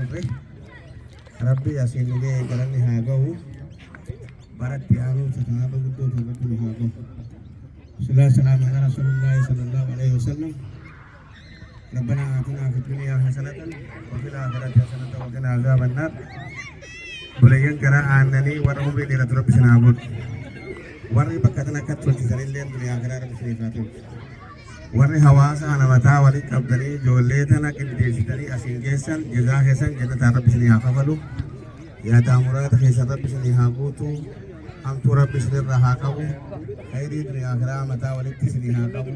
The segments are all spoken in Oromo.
agarre rabbi asinillee galanni haa gahu baratti aanuu sakaaba guddoo rabbi haa gahu sallallahu salaam ala rasulillahi sallallahu alaihi wasallam ربنا آتنا في الدنيا حسنة وفي الآخرة حسنة وقنا عذاب النار بلين قراء أنني ورغم بني رب سنابود ورغم بكتنا كتل تسرين دنيا قراء رب سنفاتو ورغم حواسا أنا متى ولي قبضني جوليتنا كديشتني أسين جيسان جزاء حسن جنة رب سنها قفلو يا تامرات خيس رب سنها قوتو أمتو رب سنها قبو خيري دنيا قراء متى ولي تسنها قبو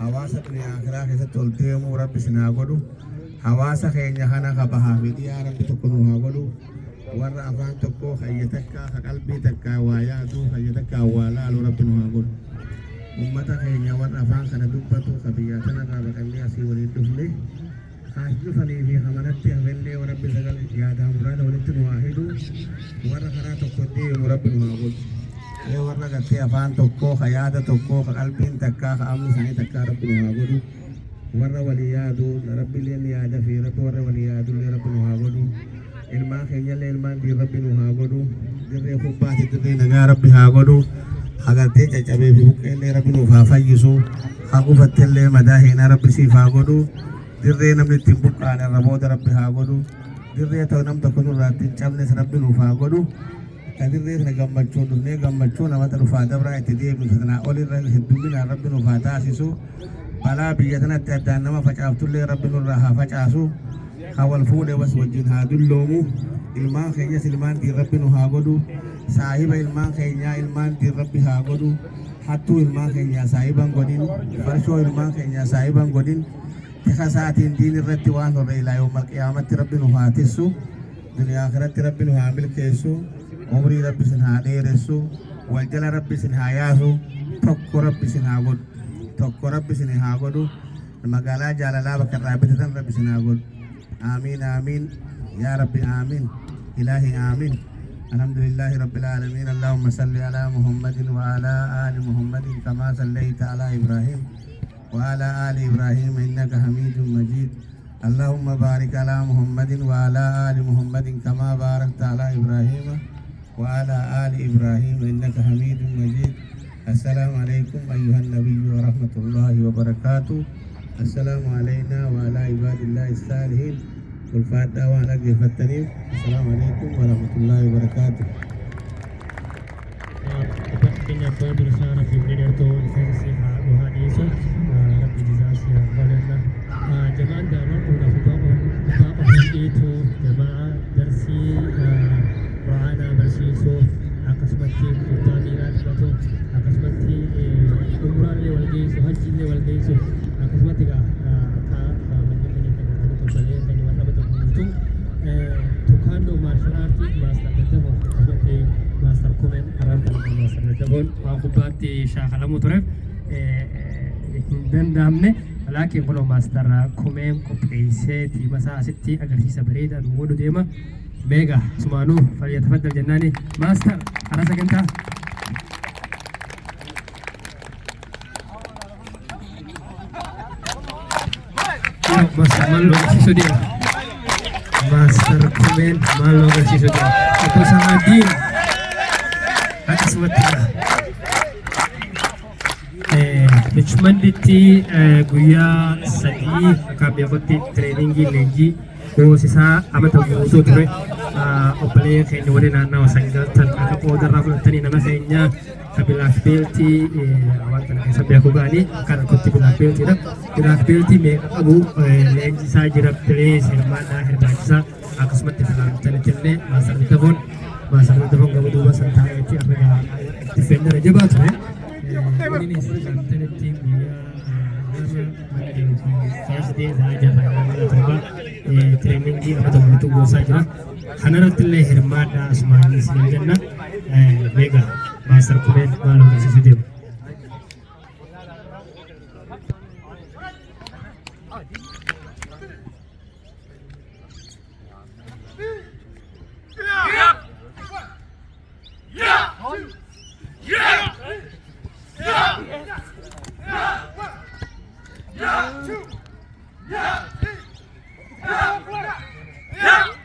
حواسا دنيا قراء خيس تولتيمو رب سنها قدو حواسا خينيا خانا خبها فيديا رب تكونوها قدو warra afaan tokko hayyatakka qalbii takka waa yaadu hayyatakka waalaalu rabbinu haa godhu ummata keenya warra afaan kana dubbatu qabiyyaa sanarraa baqannee asii waliin dhufne haas dhufanii fi hamanatti hafillee rabbi sagal yaadaa muraada walitti nu haa hidhu warra karaa tokko deemu rabbinu haa godhu warra gartee afaan tokko yaada tokko qalbiin takka amni isaanii takka rabbinu haa godhu warra walii yaadu rabbileen yaada fi rabbi warra walii yaadullee rabbinu haa godhu ilmaan keenya illee ilmaan dii rabbi nu haa godhu dirree kubbaatti dirree nagaa rabbi haa godhu agartee caccabee fi buqqeellee rabbi nuuf haa fayyisu haa gufattellee madaa heenaa rabbi siif haa godhu dirree namni ittiin buqqaane irra booda rabbi haa godhu dirree ta'u nam tokko nurraa ittiin cabnes rabbi nuuf haa godhu ka dirree sana gammachuun dhufnee gammachuu namata dhufaa dabraa itti deemnu sanaa olirra heddumminaan rabbi nuuf haa taasisu balaa biyya sanatti addaan nama facaaftullee rabbi nurraa haa facaasu hawal fuudhee was wajjin haa dulloomu ilmaan keenyas ilmaan diin rabbi nu haa godhu saahiba ilmaan keenyaa ilmaan diin rabbi haa godhu hattuu ilmaan keenyaa saahiban godhin farshoo ilmaan keenyaa saahiban godhin tika saatiin diin irratti waan horre ilaa yoomal qiyaamatti rabbi nu haa tissu duniyaa akhiratti rabbi nu haa milkeessu umrii rabbi sin haa dheeressu waljala rabbi sin haa yaasu tokko rabbi sin haa godhu tokko rabbi sin haa godhu magaalaa jaalalaa bakka irraa bitatan rabbi sin haa godhu آمين آمين يا رب آمين إلهي آمين الحمد لله رب العالمين اللهم صل على محمد وعلى آل محمد كما صليت على إبراهيم وعلى آل إبراهيم إنك حميد مجيد اللهم بارك على محمد وعلى آل محمد كما باركت على إبراهيم وعلى آل إبراهيم إنك حميد مجيد السلام عليكم أيها النبي ورحمة الله وبركاته السلام علينا وعلى عباد الله الصالحين والفاتحة وعلى الفتنين السلام عليكم ورحمة الله وبركاته. Kenya Fadil Sana fi Minerto Defensi Buhadiso Rabbi Jizasi Khalillah Jama'an da Rabbu da Baba itu Jama'a Darsi Ra'ana Barsiso Akasmati Kutaniran Batu Akasmati Umrah le walgaisu Haji le walgaisu Akasmati ka Tukando martial arts master tetapon akasmati master comment aranta master tetapon aku bati syakalamu turef dan damne laakiin kun master comment qopheessee masa asitti agarsiisa bareedaa nu godhu deema meega sumaanuu fayyadafaddal jennaani master hara sagantaa master malu agarsiisu deema master comment malu agarsiisu deema atau sama din atas matira Richmonditti guyyaa sadii akka beekutti tireeningii leenjii hoosisaa amata guutuu ture obboleeyyan keenya warri naannawa sangaltan akka qoodarraa fudhatanii nama keenya ka bilaak beeltii waan kana keessa beekuu ga'anii kan akkatti bilaak beeltiidha. Bilaak beeltii meeqa qabu leenjisaa jira pilees hirmaannaa hirmaachisaa akkasumatti filaamtanitti illee maasarri dafoon gama duuba san taa'eetti argaa difeendara jabaa ture. Ini filaamtanitti first day saja coba training di apa itu gosa aja karena nanti hirmada asmani sinjana mega master comment malu di situ Yeah!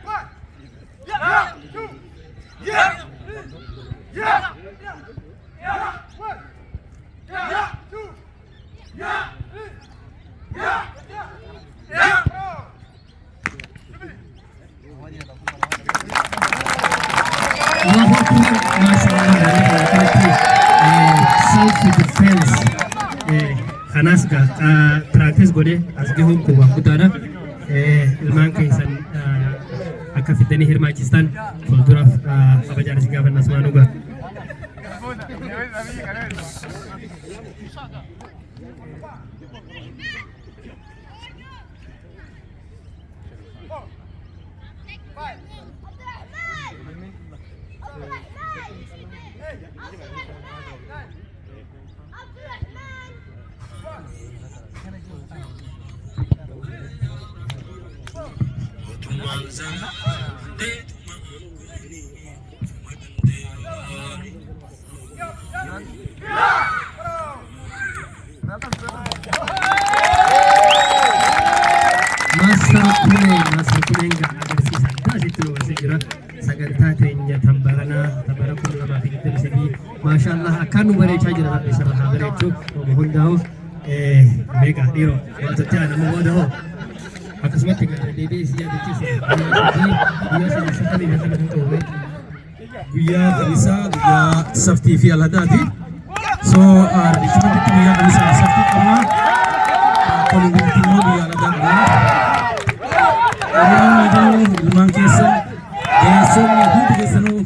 الله أكبر ما شاء الله self defense خلاص practice قولي أسجهم كوا كتارا ilmaan keessan akka fiddanii hirmaachistan fuulduraaf kabajaan isin gaafanna asumaan dhugaa. Master Kuning nggak agarsiisan taasisu wasigirra sagantaa teenya tambarana tambara kun lama fi gidduu sadi maashaallah akkaan nu bareechaa jira rabbi sarara haa bareechu hundaa'u meeqa dhiiroo wantoota nama booda'oo akkasumatti deebi'ee si yaadachiise guyyaa sana sakalii na kana hin ta'u guyyaa kamisaa guyyaa saftii fi alhadaati so richumantitti guyyaa kamisaa saftii qabna kolumbiitti immoo guyyaa alhadaa qabna ilmaan keessa ga'eessonni hundi keessanuu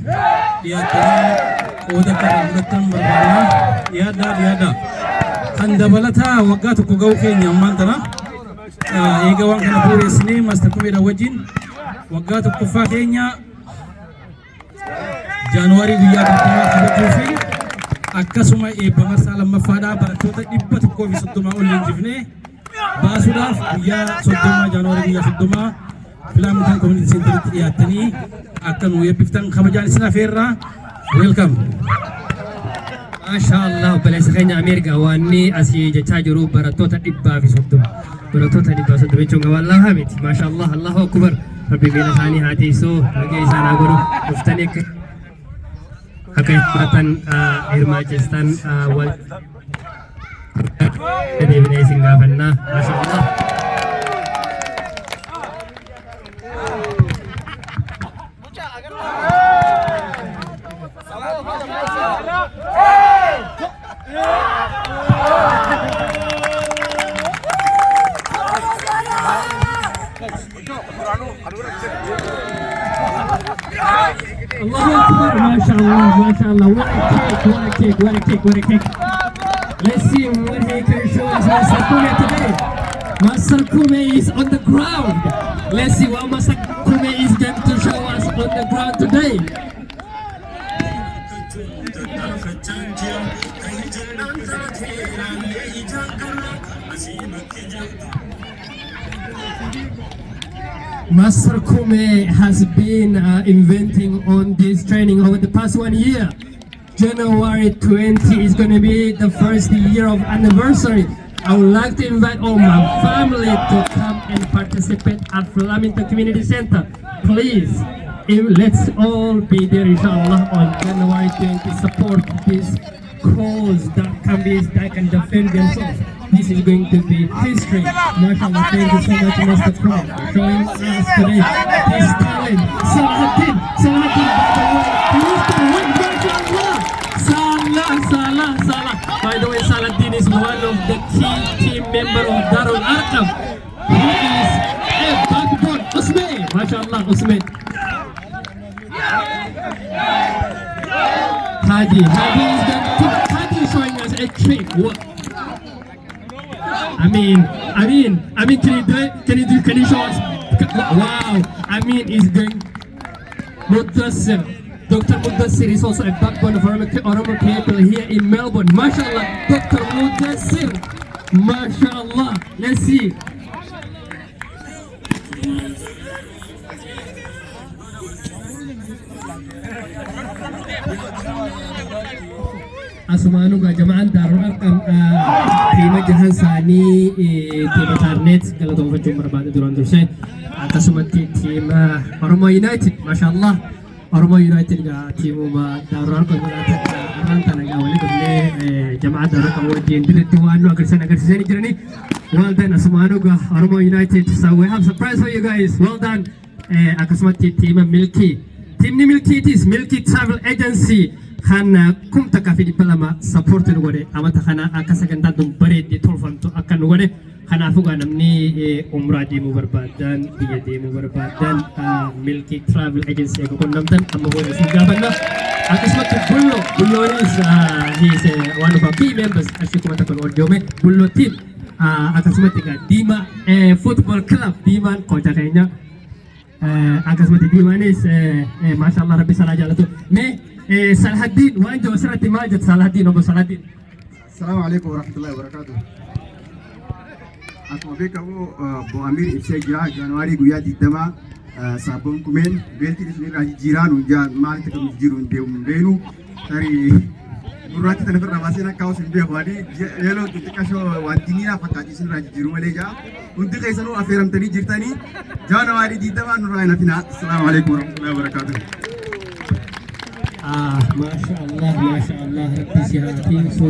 dhiyaatanii qooda kana fudhatan barbaadna dhiyaadhaa kan dabalataa waggaa tokko ga'uu keenya ammaan tana eega waan kana bu'uureessinee maastar kumeedha wajjin waggaa tokkoffaa keenya jaanuwaarii guyyaa 20 kabajuu fi akkasuma eebba marsaa lammaffaadhaa barattoota 130 ol leenjifnee baasuudhaaf guyyaa 30 jaanuwaarii guyyaa 30 Filamutan Community Center dhiyaatanii akka nu eebbiftan kabajaan isin afeerraa welcome. Maashaallah obboleessa keenya Ameerikaa waanni asii jechaa jiru barattoota 130 barattoota 130 jechuun wallahi miti maashaallah Allahu akbar rabbi beela isaanii haa teessoo nagee isaan haa godhu dhuftanii akka hirmaatan hirmaachistan wal deebinee isin gaafannaa maashaallah. Allahu Akbar, mashallah, what a cake. Let's see what he can show us Master Kume today. Master Kume is on the ground. Let's see what Master Kume is going to show us on the ground today. Master Kume has been inventing on this training over the past 1 year. January 20 is going to be the first year of anniversary. I would like to invite all my family to come and participate at Flamington Community Center. Please, let's all be there inshallah on January 20. Support this cause that can defend themselves. This is going to be history. MashaAllah, thank you so much, Master Kume, for showing us today this talent. Salahuddin, Salah. By the way, Salahuddin is one of the key team members of Darul Arqam. He is a backbone. Usman, MashaAllah, Usman. Hadi is showing us a trick. Can you show us? Wow, is going. Mudassir, Dr. Mudassir is also a backbone of Oromo people here in Melbourne. MashaAllah, Dr. Mudassir, MashaAllah. Let's see. Asmanu ga jama'an Darul Arqam tiima jahan saanii tiima Tarnet galatoonfachuun barbaade duraan dursee akkasumatti tiima Oromo United mashallah Oromo United ga tiimuma Darul Arqam irraan tana gaa walii dhufnee jama'a Darul Arqam wajjin dirreetti waan nu agarsiisanii jiranii. Well done Asmanu ga Oromo United. So we have surprise for you guys. Well done. Akkasumatti tiima Milkii teamni milkiitis milkii travel agency kan kumta ka fi diploma support nu godhe amata kana akka sagantaa dun bareedde tolfamtu akka nu godhe kanaafuu gaa namni umraa deemuu barbaadan biyya deemuu barbaadan milkii travel agency eega qunnamtan amma booda isin gaafanna akkasumatti bulloonis is one of our key members ashii kuma takkan orjoome bulloo team akkasumatti gaa diima football club diimaan koocha keenya akkasumatti diimaanis maashaallah rabbi salaa jaalatu mee Salahuddin waan jiru asirratti maal jettu Salahuddin obbo Salahuddin. Assalamu alaikum warahmatullahi wabarakatuh. Akkuma beekamu Bo Amir ibsee jira Jaanuwaarii guyyaa 20 saabon kumeen beeltiin isin irraa jijjiiraan hunjaa maalitti akka jijjiiru hin beenu tarii gurraatti tan ofirraa baasee akka hawaasa hin beeku adii yeeloo xixiqqashoo waan diniinaa fakkaatu isin irraa jijjiiru malee jaa hundi keessanuu affeeramtanii jirtanii Jaanuwaarii 20 nurraa hin hafinaa. Assalamu alaikum warahmatullahi wabarakatuh. ما شاء الله ربي سيهاتي سو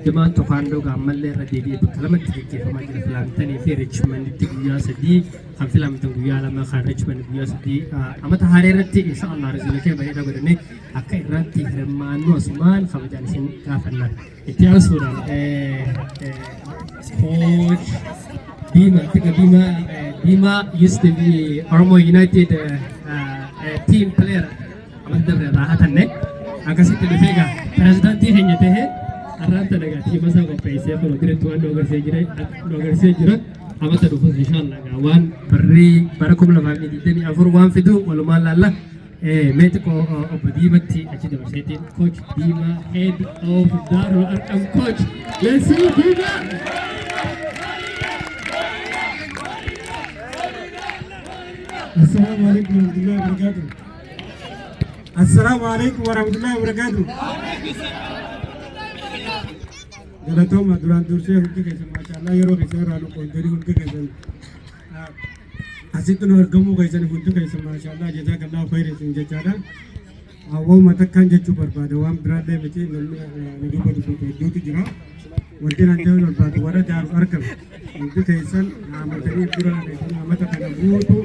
جماعة تايكواندو قامل لي رديدي بكلمة تركي فما جرى فلان تاني في ريتشموند تقويا سدي خم فيلم تقويا لما خان ريتشموند قويا سدي أما تهاري رتي إن شاء الله رزقك بعيدا بدني أكيد رتي هرمان وعثمان خم جالسين كافرنا إتيان سورة coach Bima used to be Oromo United team player. Amat dapat rahatan nek, agak situ dufega. President ini hanya teh, arang teraga. Tiba masa kau paisi apa lo kira tuan dogar sejira, amat terufus insyaallah. Kawan beri barakum la family di sini. Afur wan fidu walau malallah. Mete ko Bima ti aja dapat setin. Coach Bima head of Darul Arqam coach. Let's see Bima. Assalamualaikum warahmatullahi wabarakatuh. Assalamualaikum warahmatullahi wabarakatuh. Galatoma duraan dursee hundi keessan maashaallah yeroo keessan irraa nu qoodanii hundi keessan asitti nu argamuu keessan hundi keessan maashaallah jazaakallahu khairan jechaadha. Awwaama takkaan jechuu barbaada waan biraallee miti namni nu dubbatu hedduutu jira. Wanti naan ta'uu barbaadu warra Daarul Arqam hundi keessan amatanii dura amata kana guutuu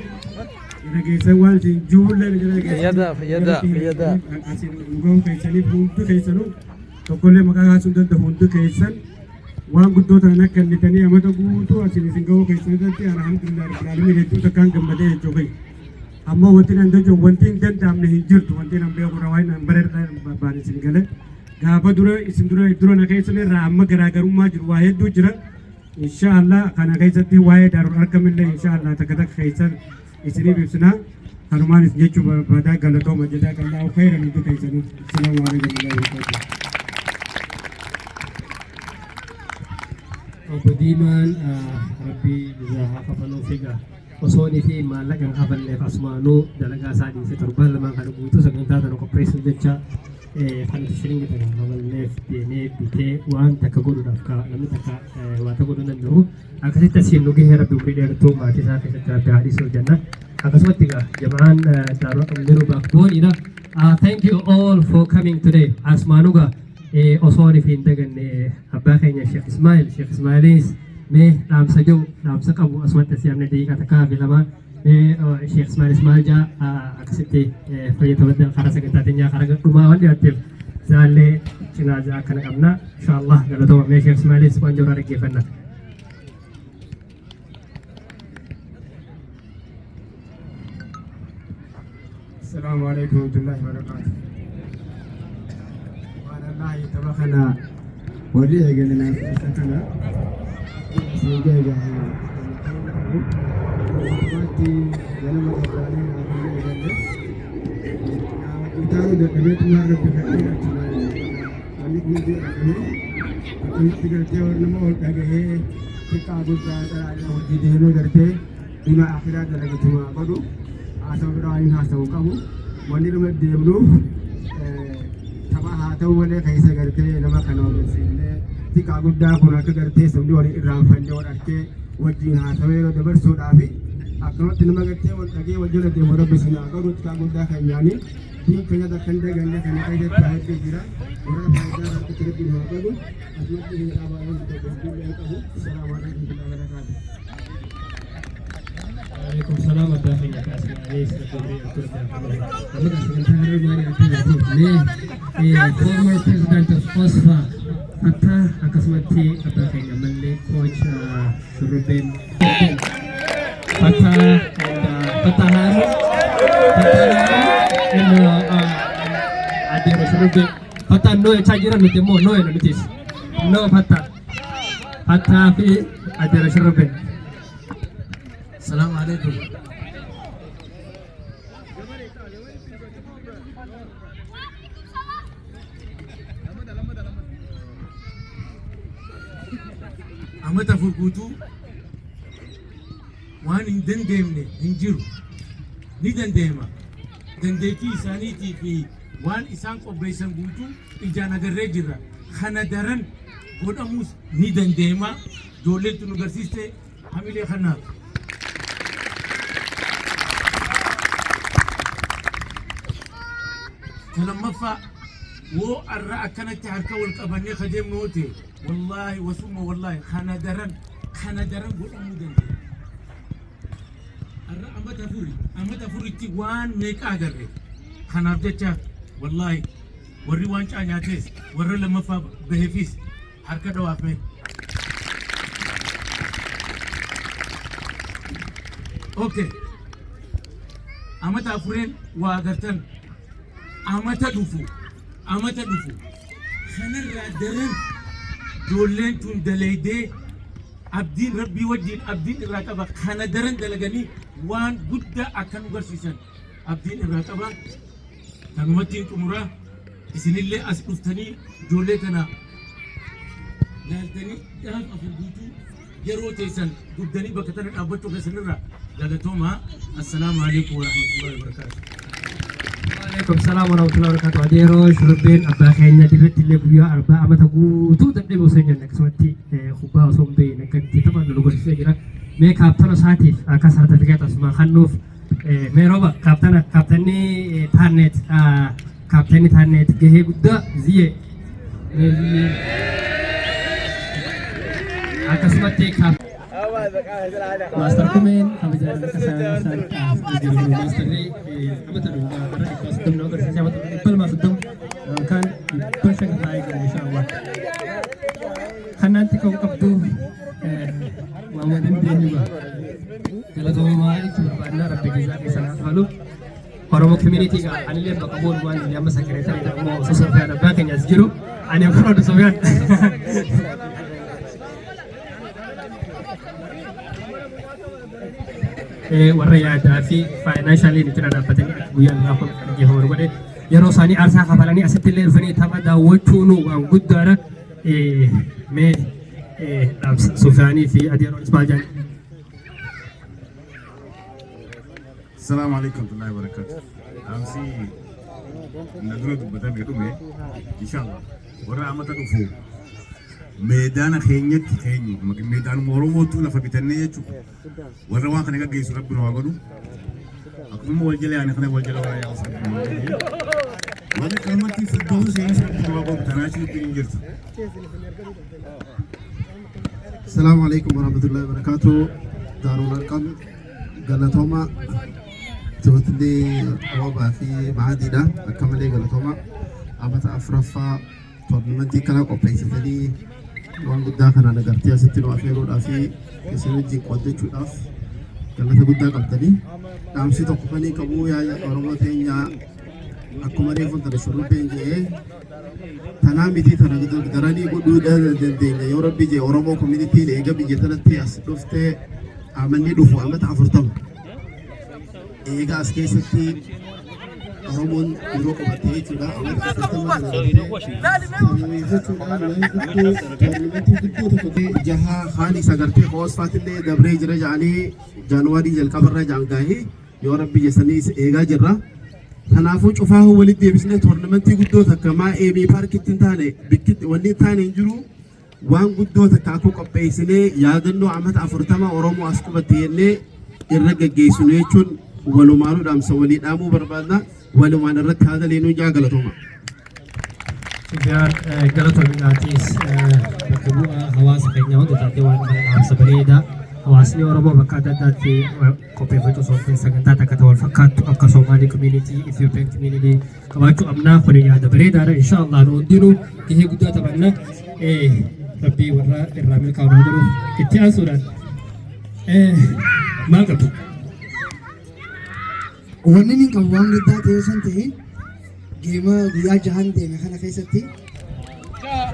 nageessan waan isin juullee Fayyada. asin dhugahu keessaniif hundi keessanuu tokkollee maqaa kaasuu danda'u hundi keessan waan guddoo ta'an akka kennitanii amata guutuu asin isin gahuu keessanitti alhamdulillah rabbil aalamiin hedduu takkaan gammadee jechuu kai amma wanti nan dajoo wanti hin danda'amne hin jirtu wanti nan beeku rawaa nan bareedaa barbaan isin gale gaafa dura na keessan irraa amma garaagarummaa jiru waa hedduu jira inshaallah kana keessatti waa'ee Daarul Arqam illee inshaallah takka keessan isiniif ibsina kanumaan isin jechuu barbaadaa galatooma jazaakallahu khairan hundi keessanii. Assalaamu alaikum warahmatullahi wabarakatuh. Obbo Diimaan rabbii jazaa kafaluu figa osoonii fi maallaqan kafalleef asumaanuu dalagaa isaa dhiisee torban lamaan kana guutuu sagantaa sana qopheessuuf jecha kan shilingi takka kafalleef deemee bitee waan takka godhuudhaaf namni takka waa takka godhuu danda'u akkasitti asiin nu gahee rabbi umrii dheertuu maatii isaa keessatti rabbi haadhisuu jenna akkasumatti egaa jamaan Daarul Arqam jiru baakbooniidha. Thank you all for coming today. Asmaanugaa osoonii fi hin daganne abbaa keenya Sheekh Ismaa'ilis mee dhaamsa jiru dhaamsa qabu asumatti asii amne daqiiqaa takkaa fi lama Sheekh Ismaa'ilis maal jaa akkasitti fayyadamadda karaa sagantaa teenyaa karaa dhumaa waan dhiyaatteef isaallee cinaa jaa akkana qabna inshaallah galatooma mee Sheekh Ismaa'ilis waan jiru dhaggeeffanna. Assalamu alaikum warahmatullahi wabarakatuh. Wallahi tabakana wali egalena sakana sehingga mati dalam keadaan kita udah kena tular lebih kecil kali ini aku tinggal jauh nama orang kaya kita ada di demo dari dunia akhirat dari cuma baru asal berain asal kamu mandi rumah demo haa ta'u malee keessa gartee nama kana ogeessine xiqqaa guddaa kun akka gartee sabni walii irraanfannee wal argee wajjin haasawee yeroo dabarsuudhaaf akkanatti nama gartee wal dhagee wal jala deemu rabbi sinaa garuu xiqqaa guddaa kan nyaanii diin keenya bakka hin daganne kana keessatti baay'ee jira warra faayidaa irratti rabbi haa qabu asumatti hin dhaabaa hin qabu salaamu alaikum warahmatullahi wabarakatuh. Waalaikumsalam warahmatullahi wabarakatuh. former president of OSFA Hatta akkasumatti abbaa keenya mallee coach Shurrubbeen Hatta Haru Adeero Shurrubbeen Hatta no jechaa jira nuti immoo no jedha nutis no Hatta fi Adeero Shurrubbeen. Assalamu alaikum. Amata furguutuu waan hin dandeemne hin jiru ni dandeema. Dandeettii isaaniitii fi waan isaan qopheessan guutuu ijaan agarree jirra. Kana daran godhamuus ni dandeema. Ijoolleetu nu garsiiste hamilee kanaaf. Lammaffaa woo arra akkanatti harka wal qabannee kadeemnu oote wallaahi wasumma wallaahi kana daran godhamuu dandeenya. Arra ammata afuritti waan meeqa agarre kanaaf jecha wallaahi warri waan caanyaatees warra lammaffaa baheefis harka dhawaafne. Okay, ammata afureen waa agartan. Amata dhufu kanarraa daran ijoolleen tun dalaydee abdiin rabbii wajjin abdiin irraa qaba. Kana daran dalaganii waan guddaa akka nu garsiisan abdiin irraa qaba. Kanumattiin xumuraa isinillee as dhuftanii ijoollee tana laaltanii gaafa afur guutuu yeroo teessan guddanii bakka tana dhaabbachuu keessanirraa galatoomaa. Assalaamu alaikum warahmatullahi wabarakatuh. Waalaikum salam warahmatullahi wabarakatuh. Adeero Shurrubbeen abbaa keenya dirreetti illee guyyaa arbaa amata guutuu dadhabee osoo hin jenne akkasumatti kubbaa osoo hin beekne akkatti tapha nu godhisee jira. Mee kaaptana isaatiif akka sartifikeeta asuma kennuuf mee rooba kaaptanni taanneet gahee guddaa ziyyee akkasumatti Master Kumeen kabajaan akka isaan jiru maasterri amata dhuunfaa bara dhibba soddom nama garsiisee amata dhibba soddom yookaan dhibba shan taa'ee jiru inshaallah. Kanaanti ka'uu qabdu Muhammadin Deeniba galatoomaa itti barbaadnaa rabbi keessaa keessanaaf halu Oromoo community gaa anillee bakka boonu waan inni amma sekereetarii ta'uu osoo Sofiyaan abbaa keenyas jiru ani akkuma Sofiyaan. Warra yaadaa fi faayinaanshaalii nuti dhaabbatanii guyyaa irraa kun geeffamu godhe yeroo isaanii aarsaa kafalanii asitti illee dhufanii tapha daawwachuun waan guddaadha. Mee Sofiyaanii fi Adeeroo Ismaajaan. Assalamu alaikum warahmatullahi wabarakatuh. Amsi nadura dubbatan jedhume inshallah warra amata dhufu meedaana keenyatti keenyu meedaanuma Oromootu lafa bitannee jechuudha. Warra waan kana gaggeessu rabbi nu haa godhu. Akkuma wal jala yaane kana wal jala waa yaa'u sabbi warra kalmatti fuddoo seensa rabbi nu haa godhu tanaachi hin jirtu. Assalamu alaikum warahmatullahi wabarakatuh. Daarul Arqam galatooma Tawatli Awaba fi Maadida akkamalee galatooma amata afraffaa toornamentii kana qopheessitanii waan guddaa kanaan agartee asitti nu afeeruudhaaf fi isin wajjin qooddachuudhaaf galata guddaa qabdanii dhaamsi tokko kanii qabuu yaa'ii Oromoo teenyaa akkuma reefuun tana Shurrubbeen jedhee tanaa miti tana daranii godhuu dandeenya yoo rabbi jee Oromoo communitiin eega biyya tanatti as dhuftee amanni dhufu amata 40 eega as keessatti Oromoon yeroo qabattee jechuudha amata 40 jaha haani sagartee hoosfaatillee dabree jira jedhanii jaanuwaarii jalqabarra jaangaahee yoo rabbi jessanii eegaa jirra. Kanaafuu cufaahu walitti deebisnee toornamentii guddoo takka maa eemii paarkitti hin taane bikkitti wanni hin taane hin jiru waan guddoo takka akkoo qopheessinee yaadannoo amata 40 Oromoo as qubatti jennee irra gaggeessinu jechuun walumaanuu dhaamsa walii dhaamuu barbaadna walumaan irratti haala leenuu jaa galatooma. Sufiyaan galatoomidhaatis bakka bu'aa hawaasa keenyaa hunda taatee waan kana dhaamsa bareedaa hawaasni Oromoo bakka adda addaatti qopheeffachuu soortee sagantaa takka ta'u wal fakkaattu akka Somali community, Ethiopian community qabaachuu qabnaa kun yaada bareedaadha. Inshallah nu hundinuu gahee guddaa taphanna. Rabbii warra irraa milkaa'u nu godhuuf itti aansuudhaan maal qabdu? Wanni inni qabu waan guddaa ta'ee san ta'in geema guyyaa jahan deeme kana keessatti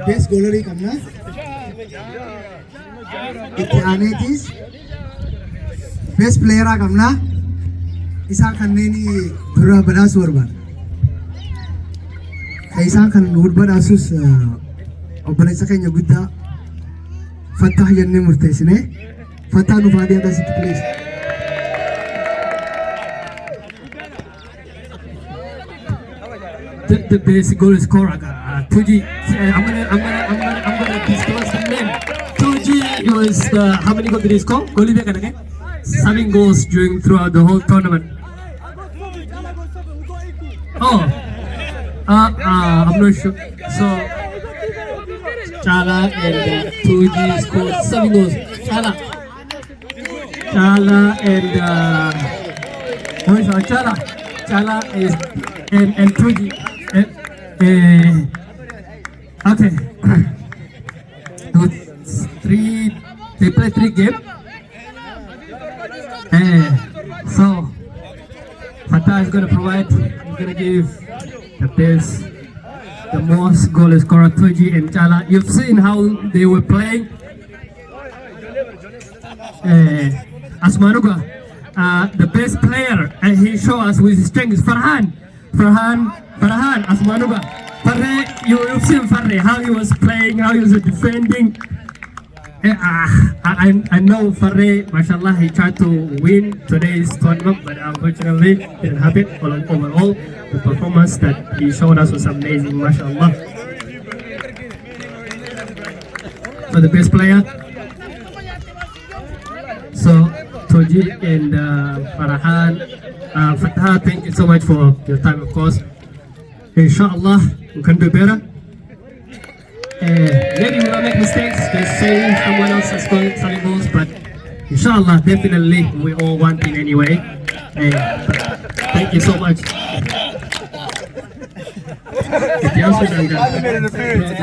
bees goolarii qabna. Itti aaneetis bees pileeraa qabna. Isaan kanneen dura badhaasuu barbaada. Isaan kan nu badhaasus obboleessa keenya guddaa Fattah jennee murteessine. Fattah nuuf haa dhiyaatu asitti please. The best goal scorer, Tuji. I'm gonna disclose the name. Tuji was how many goals did he score? Goalie back again? 7 goals throughout the whole tournament. Oh, I'm not sure. So Chala and Tuji scored 7 goals. Chala and Chala is and Tuji. Okay. They play 3 games. So Fattah is gonna provide, he's gonna give the most goal scorer Tuji and Chala. You've seen how they were playing. Asmanuga, the best player, and he showed us with his strength is Farhan, Asmanuga. Farre, you've seen Farre, how he was playing, how he was defending. I know Farre, mashallah, he tried to win today's tournament, but unfortunately it didn't happen. Overall, the performance that he showed us was amazing, mashallah. For the best player, so Tuji and Farhan, Fattah, thank you so much for your time, of course. Inshallah, we can do better. Maybe we will make mistakes. They're saying someone else has scored 7 goals, but inshallah, definitely we all want it anyway. Thank you so much. The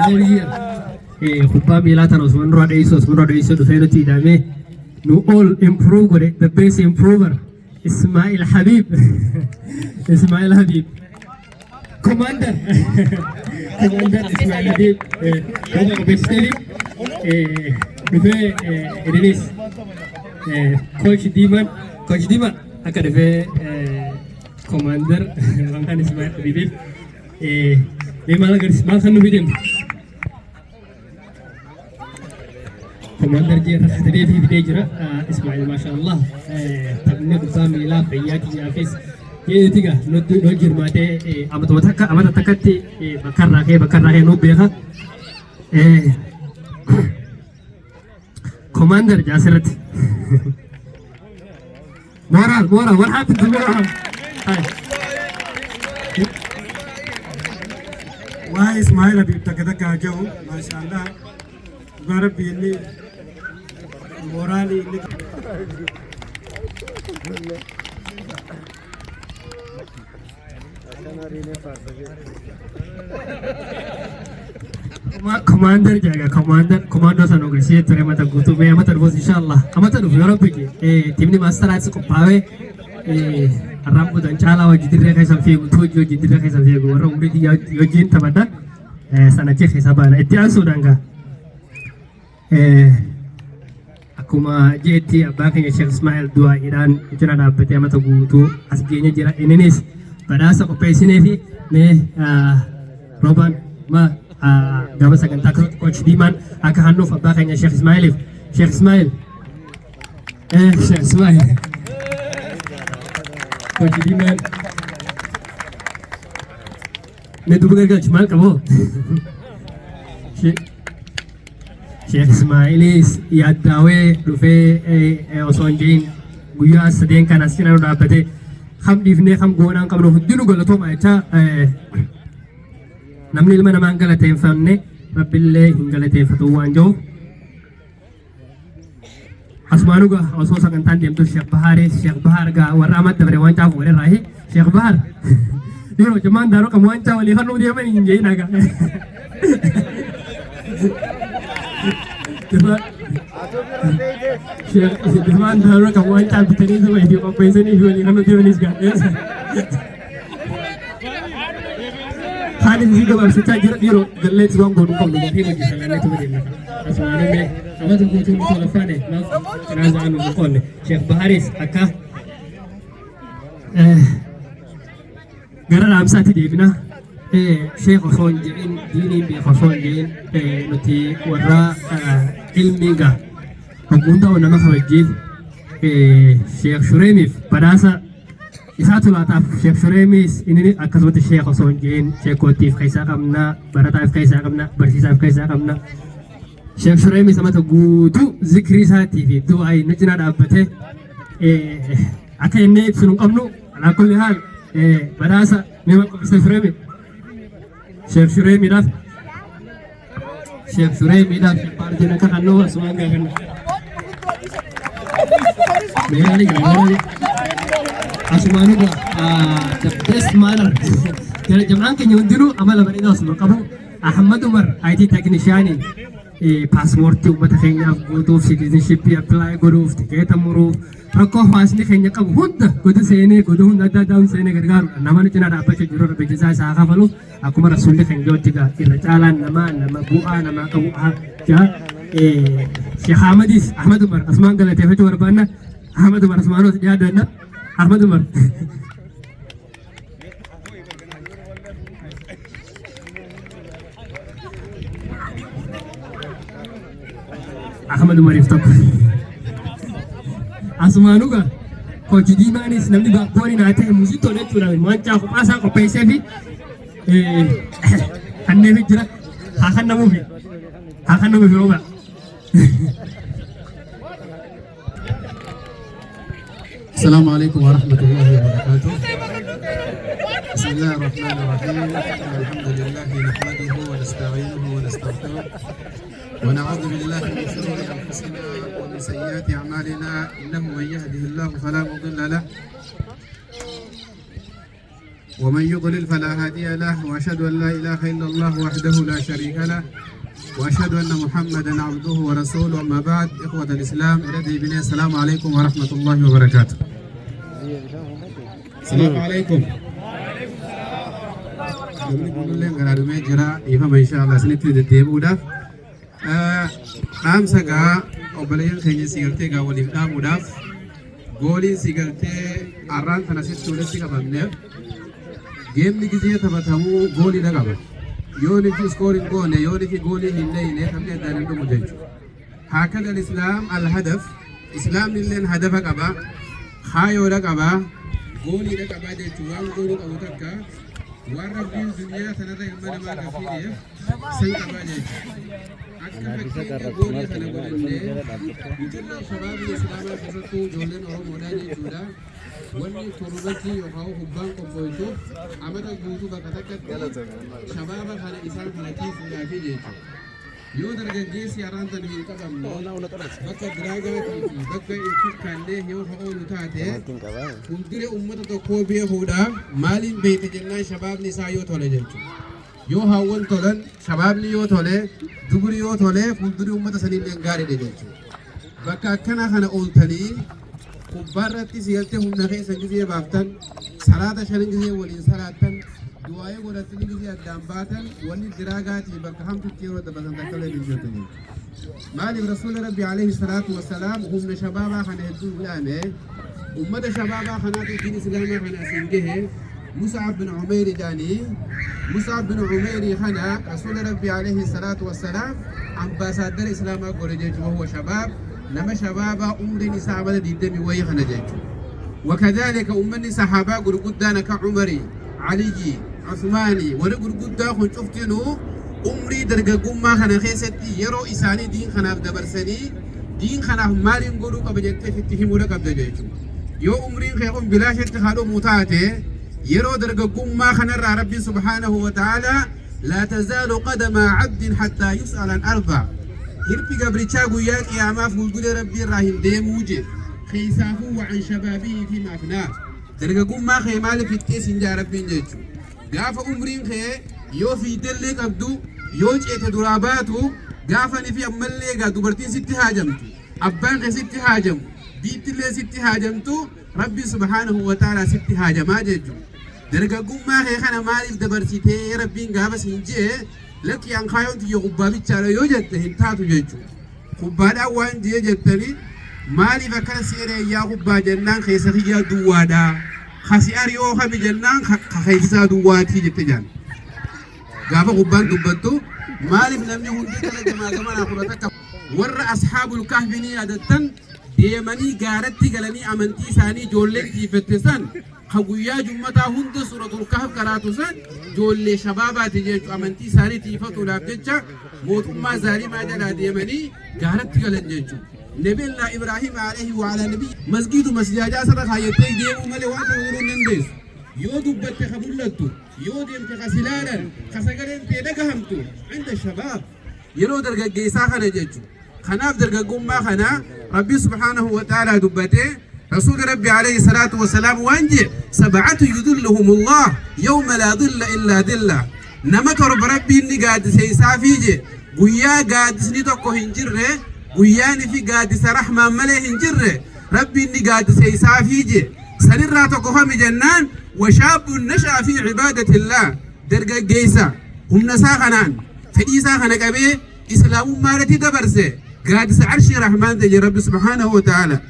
whole year, Khutbah Milatan Osman Rodaiso, the Fenoti Dame, no all improve with it, the best improver, Ismail Habib. Ismail Habib. Commander Ismail Habib, Coach Diman, akan ada Commander Bangkan Ismail Habib. Memang garis bangkan Habib. Commander Jira tadi video jira Ismail mashallah. Tabne bersama Mila Payati Hafiz. Ye tiga no jirmate amata takati bakarra no beha Commander Jasirat moral what happened to moral? Why Ismail Habib takataka jau mashallah garab ini morali ini Commander jaga commander sana ugresi tere mata gutu me amata bos inshallah amata du yorok peki timni master ats ko pawe rambu dan chala wa jidire kai samfi gutu jo jidire kai samfi go ro umri yo jin tabada sana che hisabana etian sudanga akuma jeti abakanya Sheikh Ismail dua Iran ijana da pete amata gutu asgenya jira inenis padasa ko pesine fi me Roban ma gama sagantaa Coach Diman akka hannuuf abbaa keenya Sheikh Ismailiif Sheikh Ismail Coach Diman me dubu gargalchi maal qabo Sheikh Ismailis yaaddaawee dhufee osoo hin jiin guyyaa sadeen kan as cinaa nu dhaabbate ham dhiifnee ham goonaan qabnu hundinuu galatooma jecha namni ilma namaan galateeffanne rabbillee hin galateeffatu waan jiruuf Asmaanuga osoo sagantaan deemtu Sheekh Bahar gaa warra amma dabre waan caafu waliin raahi Sheekh Bahar dhiiroo jamaan daaroo qabu waan caafu walii halluu deeman hin jeeyin haga. Jamaan daaroo qabu waan caafu bitanii sama itti qopheessanii fi walii halluu deemanis gaadheessa. Haalis si gabaabsachaa jira dhiiroo galleetti waan godhu qabnu gaarii hojii sagaleetu badeemna. Asmaanume amata guutuu nuti wal faane maaf jinaasa anu hin qoonne Sheekh Baharis akka gara dhaamsaatti deebina Sheekh osoo hin jedhin diiniin beeku osoo hin jedhin nuti warra ilmiin gaa hogguun nama kabajjiif Sheekh Shureemiif badhaasa isaatu laataaf Sheekh Shureemis inni akkasumatti Sheekh osoo hin jedhin Sheekootiif keessaa qabna barataaf keessaa qabna barsiisaaf keessaa qabna. Sheekh Shureemis amata guutuu zikrii isaatii fi du'aa inni cinaa dhaabbate akka inni ibsu nu qabnu alaa kulli haal badhaasa nama qophisa Shureemi Sheekh Shureemiidhaaf paartiin akka kannoo asumaan gaafanna. Meeshaalee garaagaraa asumaan egaa the best manner jamaan keenya hundinuu amala bareedaa osuma qabu Ahmad Umar IT technicianii paaspoortii uummata keenyaaf guutuuf citizenshipii appilaayi godhuuf tikeeta muruuf rakkoo hawaasni keenya qabu hunda goda seenee goda hunda adda addaa seenee gargaaruudha. Nama cinaa dhaabbachuu jiru irra beeksisaa isaa kafaluuf akkuma rasuulli keenya hojjetaa irra caalaan nama bu'aa namaa qabu Sheekh Ahmad Umar asumaan galateeffachuu barbaanna. Ahmad Umar asumaan yaaddanna Ahmad Umar. Ahmad Umar iftaku asmaanuga kochi diimaanis namni baakbooni naa ta'e muuzitoo jechuudhaan waancaa qophaasaa qopheessee fi kanneen jira haa kannamuufi rooba. السلام عليكم ورحمة الله وبركاته. بسم الله الرحمن الرحيم. الحمد لله نحمده ونستعينه ونستغفره ونعوذ بالله من شرور أنفسنا ومن سيئات أعمالنا إنه من يهده الله فلا مضل له ومن يضلل فلا هادي له وأشهد أن لا إله إلا الله وحده لا شريك له وأشهد أن محمدا عبده ورسوله. أما بعد إخوة الإسلام السلام عليكم ورحمة الله وبركاته. السلام عليكم. إن شاء الله سنتي الديبودا نام سجا أبليان خيني سيغلتي قاولين ناموداف قولين سيغلتي أران تناسيت تولسي قبلنيف جيم نجزية تبتهمو قولي لقبل يوني في سكورين قولي يوني في قولي هنين تبني دارين بمجيج. هكذا الإسلام الهدف إسلام لين هدفك أبا خايو لك أبا قولي لك أبا دي توان قولك أبو تكا وربي الدنيا سنة يمنا ما كفيني سنك أبا دي أكا قولي سنة قولي يتلو شباب الإسلام فسطو جولين أرو مداني جودا wanni turbati yookaan hubbaan qophoitu amata guutuu bakka takkatti shabaaba kana isaan kana kiisuudhaaf jechuudha. Yoo dargaggeessi araantan hin qabamne bakka diraagaatii fi bakka ilfikkaanlee yoo oolu taate fuuldure uummata tokkoo beekuudhaaf maaliin beekte jennaan shabaabni isaa yoo tole jechuudha. Yoo hawwan tolan shabaabni yoo tole dubri yoo tole fuuldure uummata saniillee gaariidha jechuudha. Bakka akkana kana ooltanii kubbarratti sigaltee humna keessa gizee baaftan salaata shanin gizee waliin salaattan du'aa'ee godhatanii gizee addaan baatan wanni diraagaatii bakka hamtutti yeroo dabatan takkalee bilcheetanii. Maaliif rasuula rabbi alayhi salaatu wassalaam humna shabaabaa kana hedduu ilaame ummata shabaabaa kanaatiif diin islaamaa kana asiin gahe Mus'ab bin Umayr jaanii Mus'ab bin Umayr kana rasuula rabbi alayhi salaatu wassalaam ambaasaadara islaamaa godhe jechuudha huwa shabaab نما شبابا أمري نساء بلد الدم ويخنا جيتو وكذلك أمني صحابة قرقودانا كعمري علي عثماني ورقودانا خن شفتنو أمري درجة قمة خنا خيستي يرو إساني دين خنا بدبرسني دين خنا مالين قولوا قبجت في التهم ولا قبل جيتو يو أمري خيهم بلا شك خالو متاته يرو درجة قمة خنا ربي سبحانه وتعالى لا تزال قدم عبد حتى يسأل عن أربع هربي قبرتشا قويا قياما فولقود ربي الراهن ديموجي خيسافو وعن شبابه فيما أفناه درقاقون ما خيمال في التيس إنجا ربي نجو قاف أمرين خي يو في دلق أبدو يوج إتدراباتو قافني في أمالي قادو برتين ستي هاجمتو أبان خي ستي هاجم بيت اللي ستي هاجمتو ربي سبحانه وتعالى ستي هاجما ججو درقاقون ما خي خانا مالف دبرتي ربي قافا سنجي لك يان خايون تيجي قبابي تشارا يوجد هنتاتو جيجو قباد أوان دي جتني مالي فكان سيري يا قبا جنان خيسخيا دوادا خسي أريو خبي جنان خيسا دواتي جتجان قابا قبان دبتو مالي بنمي هندي كلا جماعة أخرتك ور أصحاب الكهف ني عدتن ديماني غارتي غلني أمنتي ساني جولين تيفتسان خقويا جمتا هند سورة الكهف كراتوسان جولي شبابات جيجو أمنتي ساني تيفتو لابججا موت ما زاري ما جلا ديماني غارتي غلن جيجو نبي الله إبراهيم عليه وعلى نبي مسجد مسجد سرق هايتي ديمو ملي واتو ورون نندس يو دبت خبولتو يو ديمت خسلالا خسقرين تيدقهمتو عند الشباب يلو درقا جيسا خنا جيجو خناف درقا قمّا خنا ربي سبحانه وتعالى دبته رسول ربي عليه الصلاة والسلام وانجي 7 يذلهم الله يوم لا ظل إلا ظله نمك رب ربي إني قاد سيسا فيجي قويا قاد سنيتوكو هنجره قوياني في قاد سرحمة ملي هنجره ربي إني قاد سيسا فيجي سنراتوكو هم جنان وشاب نشأ في عبادة الله درقا جيسا هم نسا خنان فإيسا خنق أبي إسلام مارتي دبرسي قاد سعرشي رحمن تجي ربي سبحانه وتعالى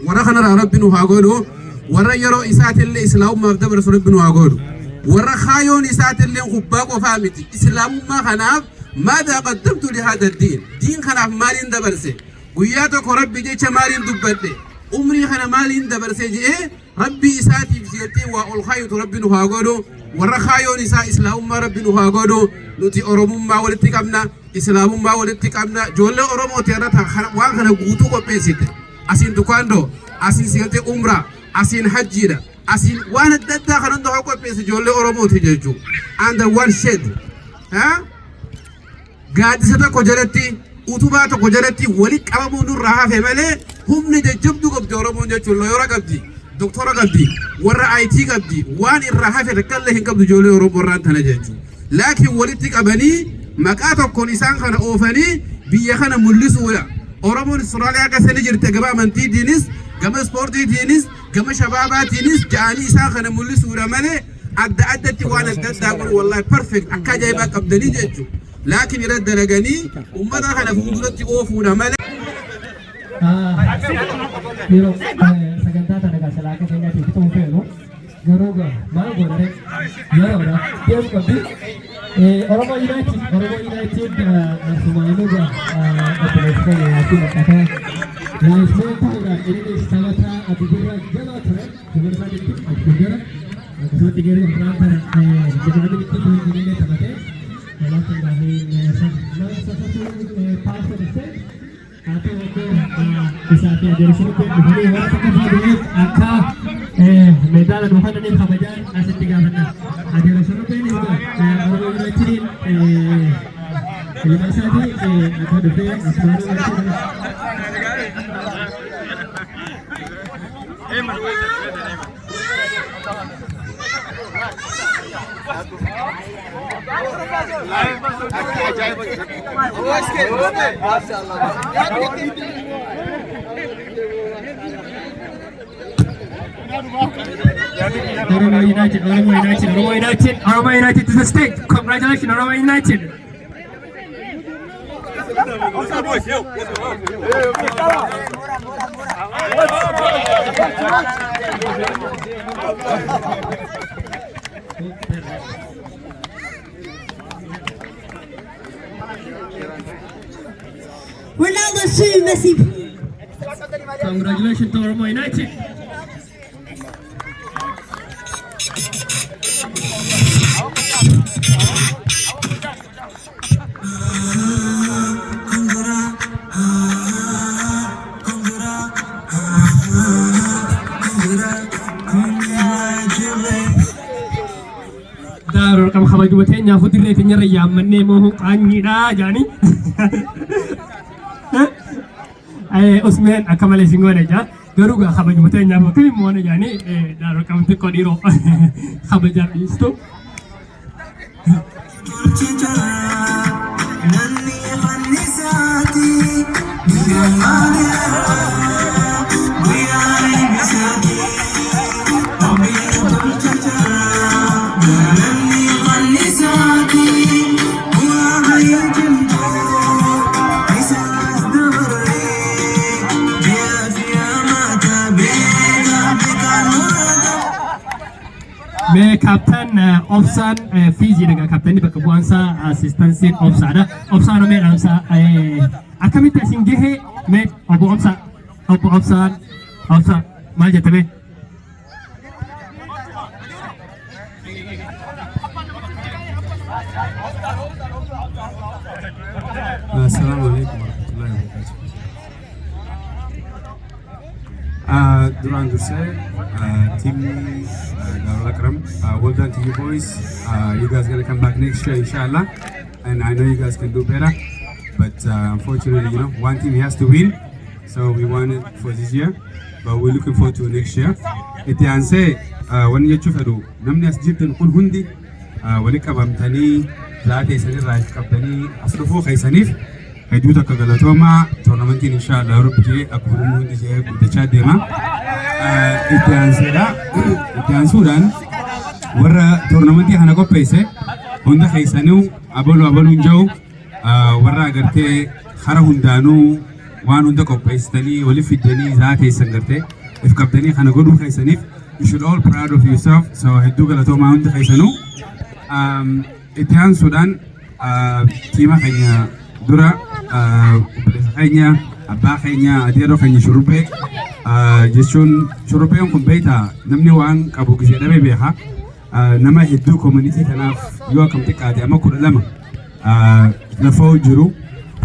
ورخنا ربنا هاقولو ورا يرو إسات اللي إسلام ما بدبرس ربنا هاقولو ورا خايون إسات اللي خباق وفامتي إسلام ما خناف ماذا قدمت لهذا الدين دين خناف مالين دبرسي وياتك ربي جي مالين دبتي أمري خنا مالين دبرسي جي ربي إساتي بسيتي والخايط ربنا هاقولو ورا خايون إسا إسلام ما ربنا هاقولو نتي أرمو ما ولدتك أمنا إسلام ما ولدتك أمنا جولة أرمو تيرتا وان خنا قوتو قبسيتي أسين تقاندو أسين سيرتي أمرا أسين حجيدا أسين وانا دادا خنندو حقو بيس جولة أرمو تجيجو under one shed ها قاد ستا كجرتي أتوباتا كجرتي وليك أمامو نور راها في ملي هم نججبدو قبدي أرمو نججو الله يورا قبدي دكتورا قبدي ورا IT قبدي وان الراها في ركالة هن قبدو جولة أرمو رانتا نججو لكن وليتك أبني مكاتو كونيسان خنا أوفني بيخنا ملسولا أورمون إسرائيل كسنة جرت جماعة من تي دينيس جماعة سبورتي دينيس جماعة شبابات دينيس جاني ساخنا مولي سورة ماله أدى تيوانا أدى والله perfect أكاجا يبقى قبضني جيجو لكن يرد لجاني وما ده خنا فودلتي أوفونا ماله Pero sagantaa tana ga salaka kenya ti to fero garoga mal gore yara tiam kabi Oromo United sumano ga apelesta yati kata la ismenta ga ini sanata atidira jala thare sebenarnya itu atidira so tigere entrada sebenarnya itu ini tamate dalam tenggahi pas set atau bisa ada sini begini orang tak tahu angka medal dan bukan ini kabajan aset 3 benda ada sini ini juga orang United lima saja atau dua asmara Oromo United to the state. Congratulations, Oromo United. Ronaldo soon, Messi. Congratulations to Oromo United. Darul kam khabaju batenya fudirne tinya rayam manne mohu qanyi da jani Usmeen akka malee isin goone jaa garuu gaa kabajuma teenyaaf akka hin moone jaanii daaroo qabatti qodiiroo kabajaaf dhiistu. Mee kaaptaan obsaan fiiziidha kaaptaanni bakka bu'aansaa asistansiin obsaadha. Obsaan mee dhaamsaa akkamitti isin gahee mee obbo obsaan maal jettame? Assalamu alaikum warahmatullahi wabarakatuh. Duraan dursee team Darul Akram, well done to you boys. You guys gonna come back next year, inshallah. And I know you guys can do better. But unfortunately, you know, one team has to win. So we won it for this year. But we're looking forward to next year. Iti anse, when you chufadu, namni as jirtan kun hundi, wali kabamtani, laate isanir raif kabtani, asrufo khaisanif. Hedduu takka galatooma toornamentiin inshallah Europe akkuma hundi jee guddachaa deema. Itti aansuudhaan warra toornamentii kana qopheesse hunda keessanuu abaluun jiru warra agartee hara hundaanuu waan hunda qopheessitanii waliif fiddanii zaa keessan gartee if qabdanii kana godhuu keessaniif you should all proud of yourself. So hedduu galatoomaa hundi keessanuu. Itti aansuudhaan tiima keenya dura obboleessa keenya abbaa keenya adeeroo keenya shurrubbee jechuun shurrubbeen kun beektaa namni waan qabu gisee dhabee beeka nama hedduu community kanaaf yoo akkam xiqqaate amma 12 lafoo jiru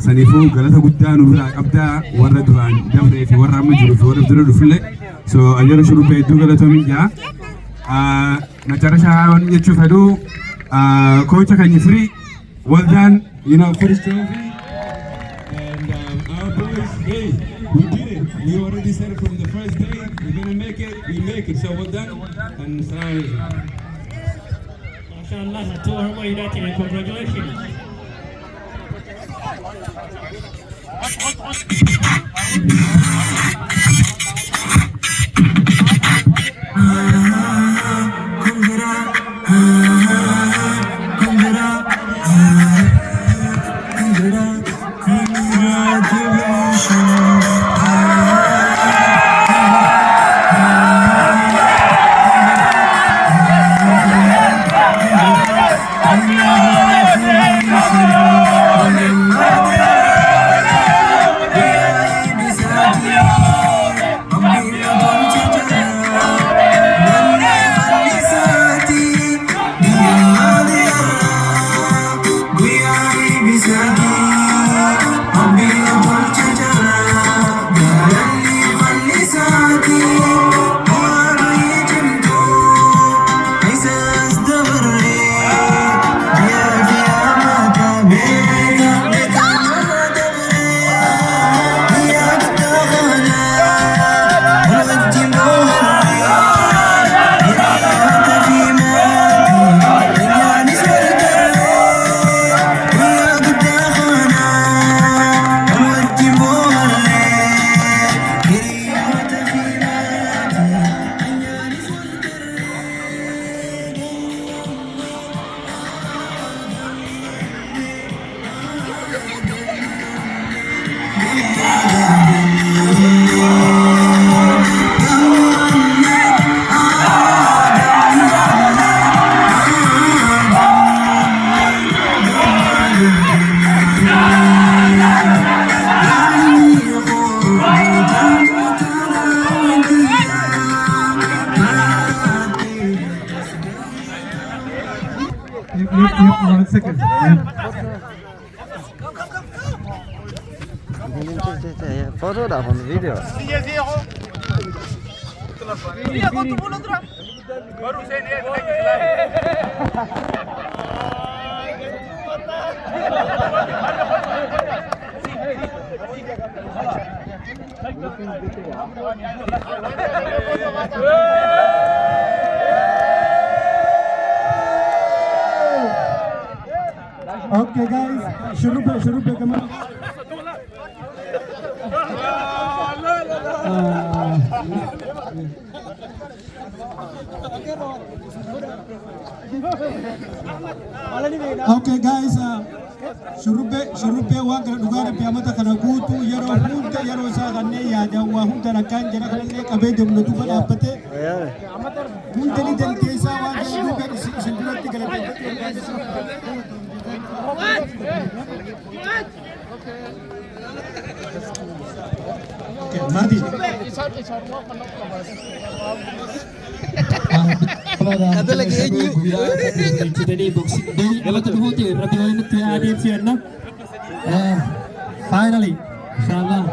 saniifuu galata guddaa nu biraa qabdaa warra duraan dabree fi warra amma jiru fi warra dura dhufullee so adeeroo shurrubbee hedduu galatoomin jaa macarashaa waan jechuu fedhuu koocha keenya firii well done, you know, for this trophy. Our boys, hey, we did it. We already said it from the first day. We're gonna make it. We make it. So well done. And MashaAllah, to Arma United and congratulations. One second. Photo da on video. Okay guys, शुरू पे कमर Okay guys, शुरू पे वांग दुगारे पे amata kana guutu yero sa ganne yaada wa hunda rakan jara kanne kabe jumnu tu bana pate hunda ni del kesa wa jadu pe sinduratti galate Mardi هذا لك يجي تدري بوكسينج دي يلا تبغوتي ربي وين تهادي في النم finally inshallah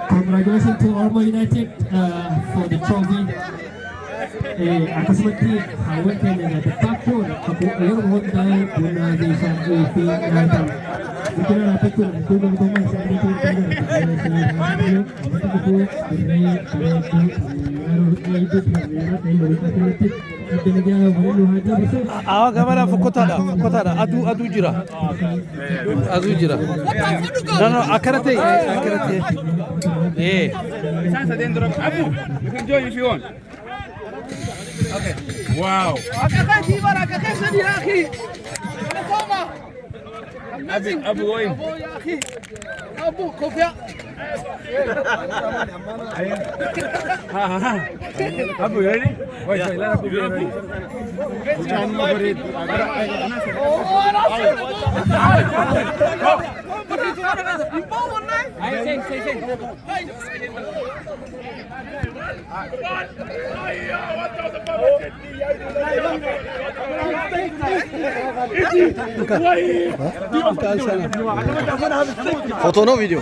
congratulations to Ormo United for the trophy akasmati hawal kene na tapon aku ayo honda puna di sanju fi natal kita dapat tu memang saya itu kamera fokotada adu jira no akarate sasa dentro abu you can join if you want okay wow akakati baraka kesha ya akhi ابو وين يا اخي ابو كوفيا ها ابو ready wait لا ابو ready كان مريض photo no video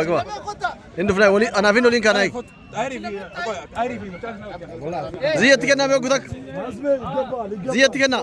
Gua. Indo fly wali ana vino link anai. Ziyat kenna me gudak. Ziyat kenna.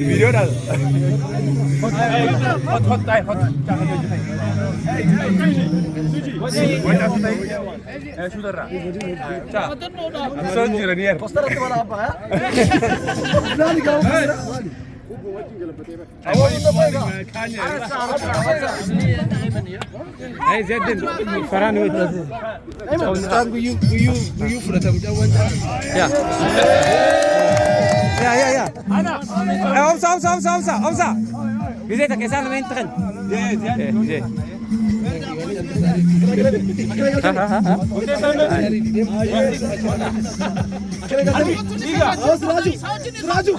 video dah. Hot. Saudara. Sonjiranier. Poster itu warna apa ya? Nanti kau Hey Zedin, Farhan with us. You Ya. Ana. Omsa. Bisa tak kesana main tren. Je. Raju.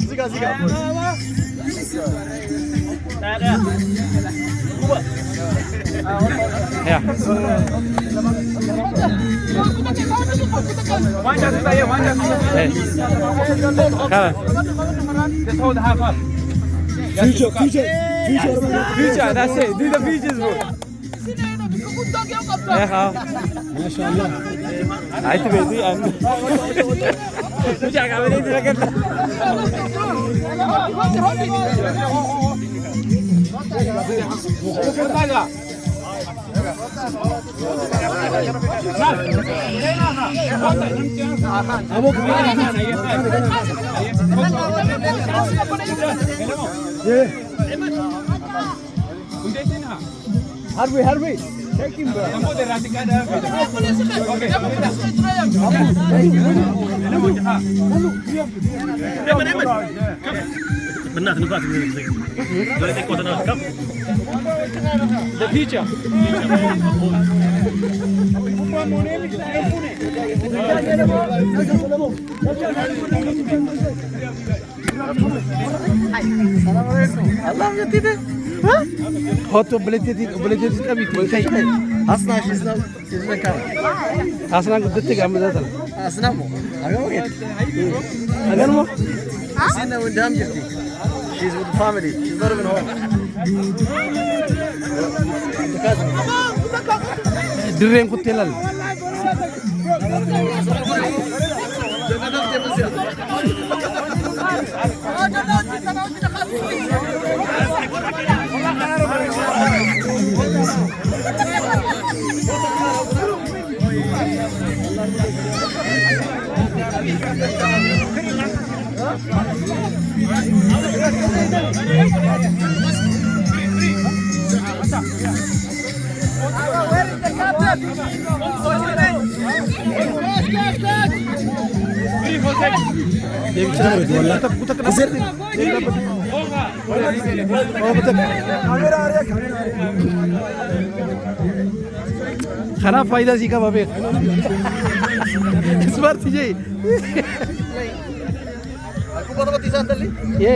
Siga. Ya. Wanja saya. Kalah. Just hold half up. Future, that's it. Do the features, bro. MashaAllah. I to be and Future kami ni lagi. Hoto beletit kami kai. Asna şizna kan. Asna gudette gamdatan. Asna mo. Agan mo. Sina windam jeti. She's with the family. She's not even home. Dirren kutelal. खराब फायदा सीखा बाबे इस बार थी जी aku baru ketisah tadi. Ye,